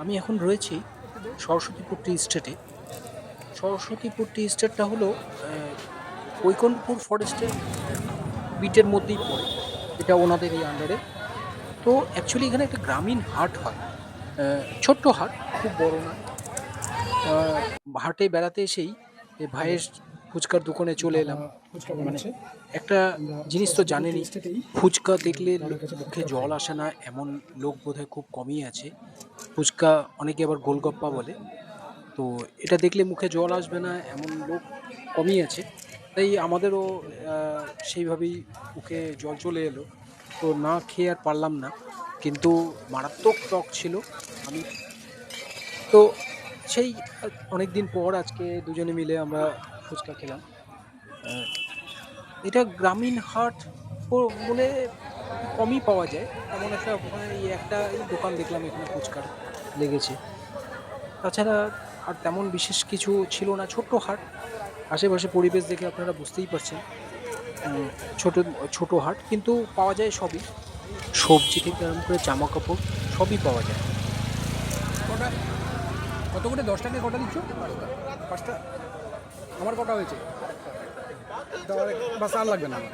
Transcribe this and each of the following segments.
আমি এখন রয়েছি সরস্বতীপুর টি স্টেটে। সরস্বতীপুর টি স্টেটটা হলো বৈকুণ্ঠপুর ফরেস্টের বিটের মধ্যেই পড়ে। এটা ওনাদেরই আন্ডারে। তো অ্যাকচুয়ালি এখানে একটা গ্রামীণ হাট হয়। ছোট্ট হাট, খুব বড় নয়। হাটে বেড়াতে এসেই এ ভাইয়ের ফুচকার দোকানে চলে দাদা এলাম। ফুচকা মানে বানাচ্ছে। একটা আমরা জিনিস তো সরস্বতীপুর টি জানেনই, স্টেটেই ফুচকা দেখলে দাদার কাছে ফুচকা মুখে খাই। জল আসে না এমন লোক বোধহয় খুব কমই আছে। ফুচকা অনেকে আবার গোলগাপ্পা বলে। তো এটা দেখলে মুখে জল আসবে না এমন লোক কমই আছে। তাই আমাদেরও আ সেইভাবেই মুখে জল চলে এলো। তো না খেয়ে আর পারলাম না। কিন্তু মারাত্মক টক ছিল। আমি তো সেই অনেকদিন পর আজকে দুজনে মিলে আমরা ফুচকা খেলাম। আ এটা গ্রামীণ হাট ব বলে একটু কমই পাওয়া যায়। তেমন একটা এই একটাই দোকান দেখলাম এখানে ফুচকার লেগেছে। তাছাড়া আর তেমন বিশেষ কিছু ছিল না। ছোট্ট হাট। আশেপাশে পরিবেশ দেখে আপনারা বুঝতেই পারছেন। উম ছোট ছোট হাট কিন্তু পাওয়া যায় সবই। সবজি থেকে আরম্ভ করে জামাকাপড় সবই পাওয়া যায়। কটা কত করে ১০ টাকায় কটা দিচ্ছ? ৫টা। আমার কটা হয়েছে? বাস আর লাগবে না আমার।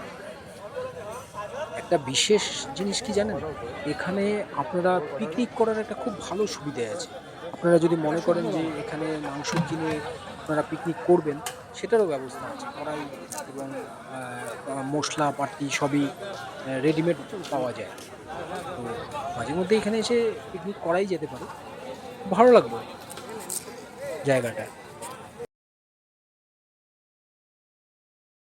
একটা বিশেষ জিনিস কি জানেন? এখানে আপনারা পিকনিক করার একটা খুব ভালো সুবিধে আছে। আপনারা যদি এটা মনে করেন শুকনো যে লঙ্কা। এখানে মাংস কিনে আপনারা পিকনিক করবেন, সেটারও ব্যবস্থা আছে। কড়াই এবং আ আ মশলাপাতি সবই রেডিমেড পাওয়া যায়। তো মাঝে মধ্যে এখানে এসে পিকনিক করাই যেতে পারে। ভালো লাগলো জায়গাটা।